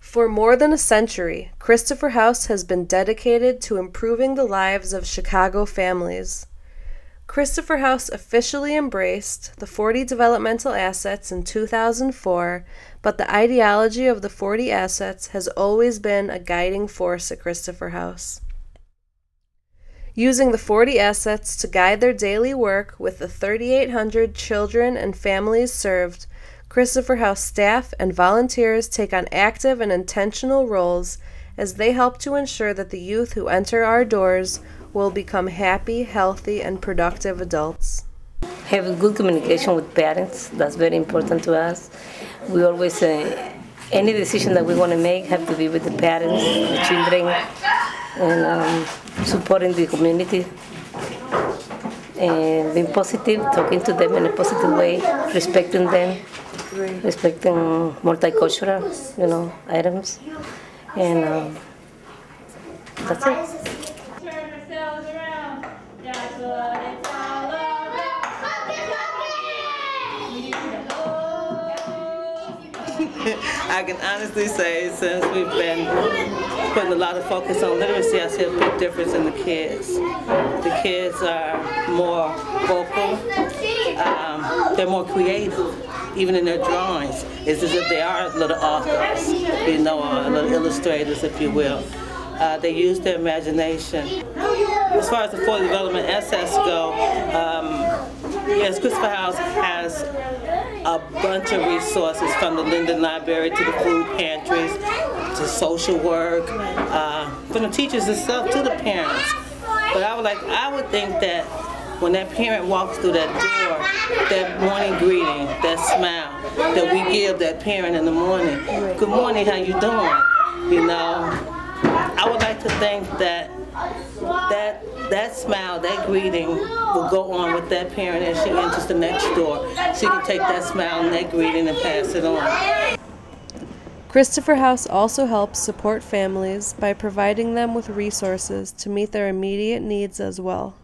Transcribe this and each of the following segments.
For more than a century, Christopher House has been dedicated to improving the lives of Chicago families. Christopher House officially embraced the 40 developmental assets in 2004, but the ideology of the 40 assets has always been a guiding force at Christopher House. Using the 40 assets to guide their daily work with the 3,800 children and families served, Christopher House staff and volunteers take on active and intentional roles as they help to ensure that the youth who enter our doors will become happy, healthy, and productive adults. Having good communication with parents, that's very important to us. We always say any decision that we want to make have to be with the parents, the children, and supporting the community. And being positive, talking to them in a positive way, respecting them, respecting multicultural, items, and that's it. I can honestly say, since we've been putting a lot of focus on literacy, I see a big difference in the kids. The kids are more vocal, they're more creative, even in their drawings. It's as if they are little authors, or little illustrators, if you will. They use their imagination. As far as the 40 development assets go, yes, Christopher House has a bunch of resources, from the Linden Library to the food pantries to social work, from the teachers themselves to the parents. But I would think that when that parent walks through that door, that morning greeting, that smile that we give that parent in the morning, good morning, how you doing? I would like to think that that smile, that greeting will go on with that parent as she enters the next door. She can take that smile and that greeting and pass it on. Christopher House also helps support families by providing them with resources to meet their immediate needs as well.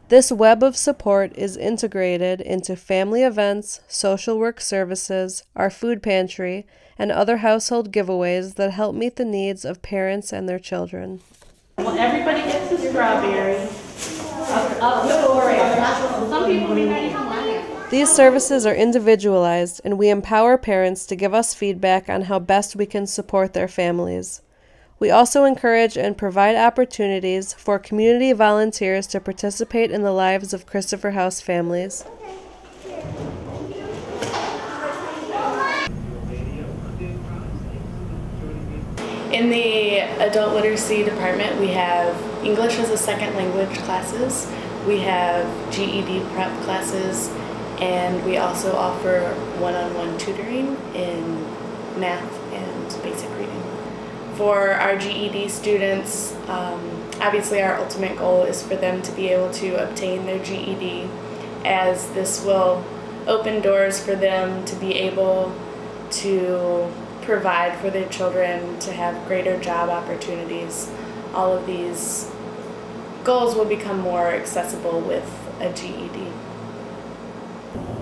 This web of support is integrated into family events, social work services, our food pantry, and other household giveaways that help meet the needs of parents and their children. Well, everybody gets a strawberry. Some people may not even like it. These services are individualized, and we empower parents to give us feedback on how best we can support their families. We also encourage and provide opportunities for community volunteers to participate in the lives of Christopher House families. In the adult literacy department, we have English as a second language classes, we have GED prep classes, and we also offer one-on-one tutoring in math and basic reading. For our GED students, obviously our ultimate goal is for them to be able to obtain their GED, as this will open doors for them to be able to provide for their children, to have greater job opportunities. All of these goals will become more accessible with a GED.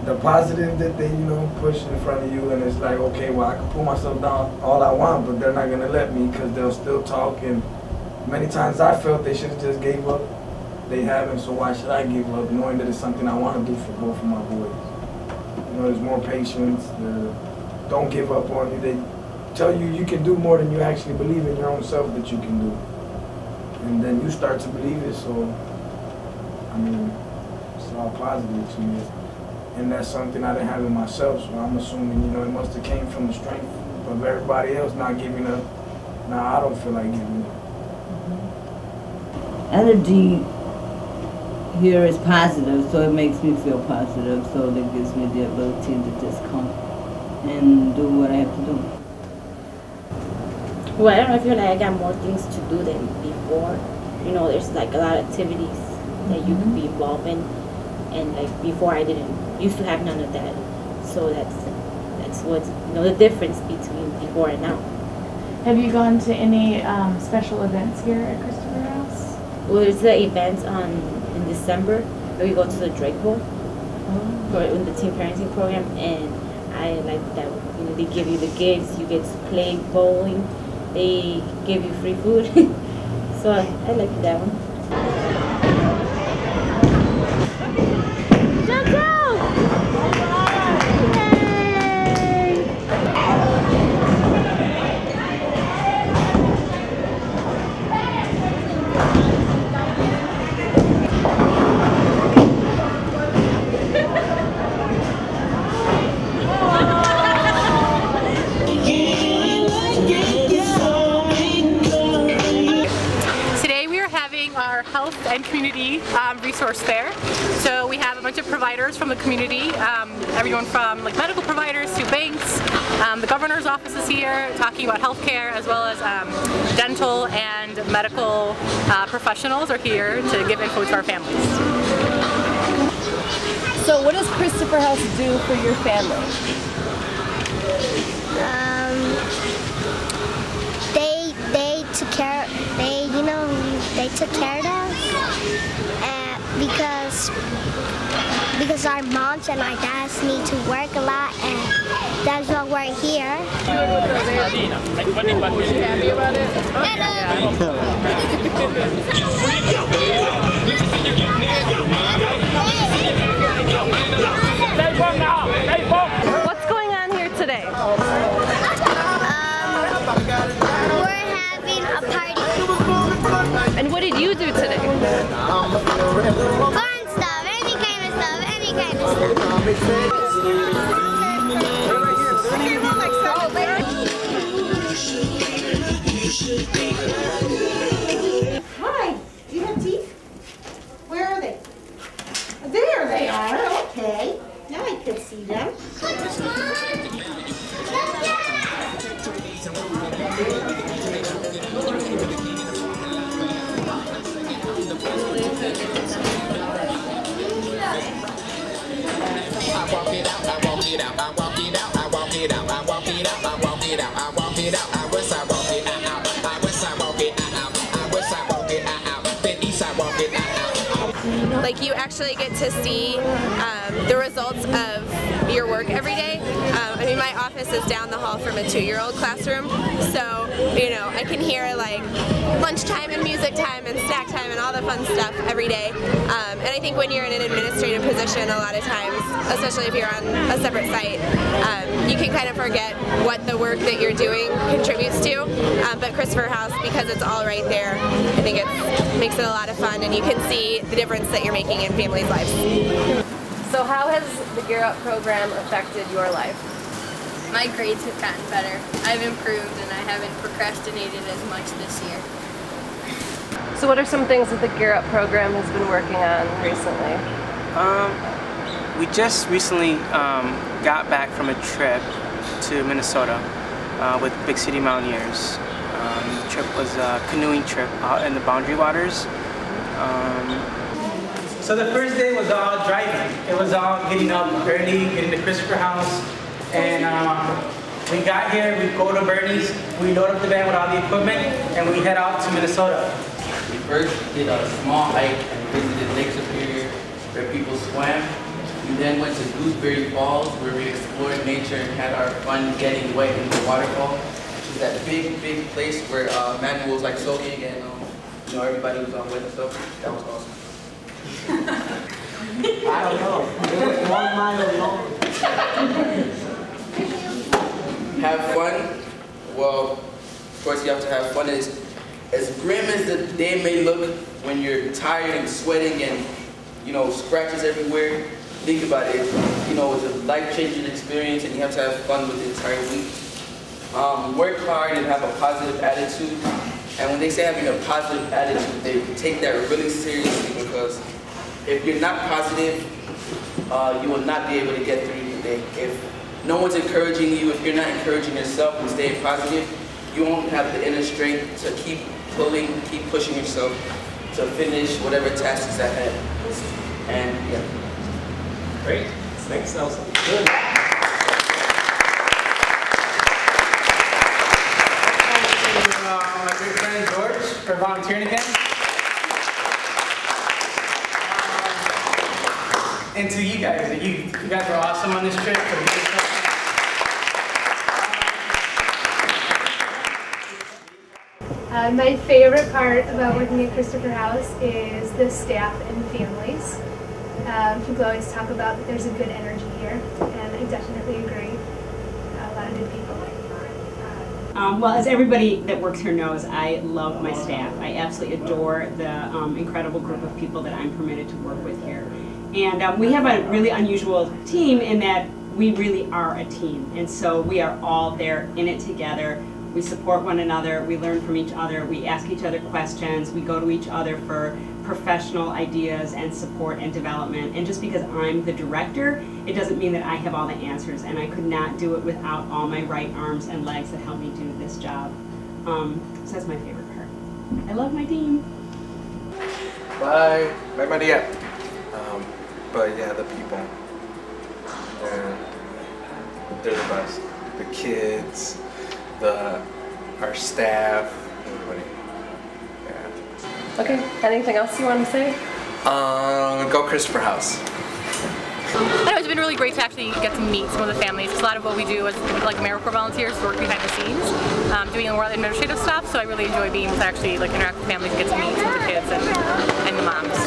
The positive that they, push in front of you, and it's like, okay, well, I can pull myself down all I want, but they're not going to let me because they'll still talk. And many times I felt they should have just gave up. They haven't, so why should I give up, knowing that it's something I want to do for both of my boys? There's more patience. Don't give up on you. They tell you you can do more than you actually believe in your own self that you can do. And then you start to believe it, so, it's all positive to me. And that's something I didn't have in myself, so I'm assuming, it must have came from the strength of everybody else not giving up. Now I don't feel like giving up. Energy here is positive, so it makes me feel positive, so that gives me the ability to just come and do what I have to do. Well, I don't know, I feel like I got more things to do than before. There's like a lot of activities that you can be involved in, and like before I used to have none of that. So that's what's the difference between before and now. Have you gone to any special events here at Christopher House? Well, there's the events in December where we go to the Drake Bowl for in the teen parenting program, and I like that, you know, they give you the gifts, you get to play bowling, they give you free food. So I like that one. Our health and community resource fair. So we have a bunch of providers from the community, everyone from like medical providers to banks. The governor's office is here talking about healthcare, as well as dental and medical professionals are here to give info to our families. So what does Christopher House do for your family? They took care of us because our moms and our dads need to work a lot, and that's why we're here. Happy about it? What's going on here today? We're having a party. And what did you do today? Fun stuff, any kind of stuff, any kind of stuff. Hi, do you have teeth? Where are they? There they are, okay. Now I can see them. Like, you actually get to see the results of your work every day. I mean, my office is down the hall from a 2-year-old classroom, so, you know, I can hear like lunchtime and music time and snack time and all the fun stuff every day. And I think when you're in an administrative position, a lot of times, especially if you're on a separate site, you can kind of forget what the work that you're doing contributes to. But Christopher House, because it's all right there, I think it makes it a lot of fun, and you can see the difference that you're making in families' lives. So how has the Gear Up program affected your life? My grades have gotten better. I've improved, and I haven't procrastinated as much this year. So what are some things that the Gear Up program has been working on recently? We just recently got back from a trip to Minnesota with Big City Mountaineers. The trip was a canoeing trip out in the Boundary Waters. So the first day was all driving. It was all getting up early, getting to Christopher House, and we got here, we go to Bernie's, we load up the van with all the equipment, and we head out to Minnesota. We first did a small hike and visited Lake Superior where people swam. We then went to Gooseberry Falls where we explored nature and had our fun getting wet in the waterfall. Which is that big place where Manuel was like soaking and you know, everybody was on wet and stuff. That was awesome. I don't know. It was 1 mile long. Have fun. Well, of course you have to have fun. As grim as the day may look when you're tired and sweating and, you know, scratches everywhere, think about it. You know, it's a life-changing experience and you have to have fun with the entire week. Work hard and have a positive attitude. And when they say having a positive attitude, they take that really seriously, because if you're not positive, you will not be able to get through your day. If no one's encouraging you, if you're not encouraging yourself and staying positive, you won't have the inner strength to keep pulling, keep pushing yourself to finish whatever task is ahead. And yeah. Great. Thanks, Nelson. Good. My great friend George for volunteering again. And to you guys, you guys were awesome on this trip. My favorite part about working at Christopher House is the staff and families. People always talk about that there's a good energy here, and I definitely agree. A lot of good people. Well, as everybody that works here knows, I love my staff. I absolutely adore the incredible group of people that I'm permitted to work with here. And we have a really unusual team in that we really are a team. And so we are all there in it together. We support one another, we learn from each other, we ask each other questions, we go to each other for professional ideas and support and development. And just because I'm the director, it doesn't mean that I have all the answers, and I could not do it without all my right arms and legs that help me do this job. So that's my favorite part. I love my team. Bye Maria. But yeah, the people, they're the best. The kids, our staff, everybody. Yeah. Okay, anything else you want to say? Go Christopher House. I know it's been really great to actually get to meet some of the families. Because a lot of what we do as like AmeriCorps volunteers work behind the scenes, doing more administrative stuff. So I really enjoy being able to actually like interact with families, and get to meet some of the kids and the moms.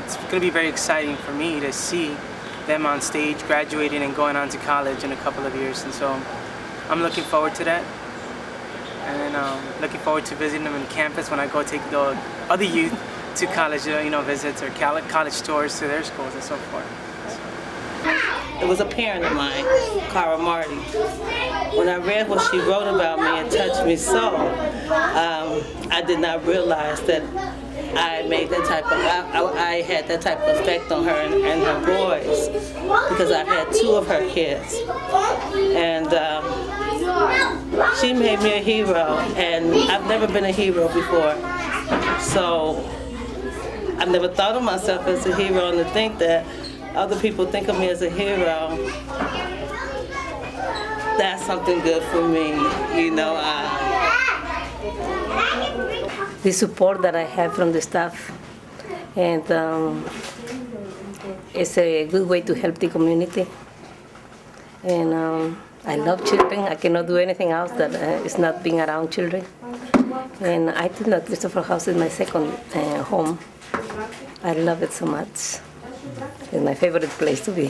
It's going to be very exciting for me to see them on stage, graduating and going on to college in a couple of years, and so I'm looking forward to that. And looking forward to visiting them on campus when I go take the other youth to college, visits or college tours to their schools and so forth. It was a parent of mine, Cara Marty. When I read what she wrote about me, it touched me so. I did not realize that I had that type of effect on her and her boys, because I had 2 of her kids. And she made me a hero, and I've never been a hero before. So I've never thought of myself as a hero, and to think that other people think of me as a hero, that's something good for me, The support that I have from the staff, and it's a good way to help the community. And I love children. I cannot do anything else that is not being around children. And I think that Christopher House is my second home. I love it so much. It's my favorite place to be.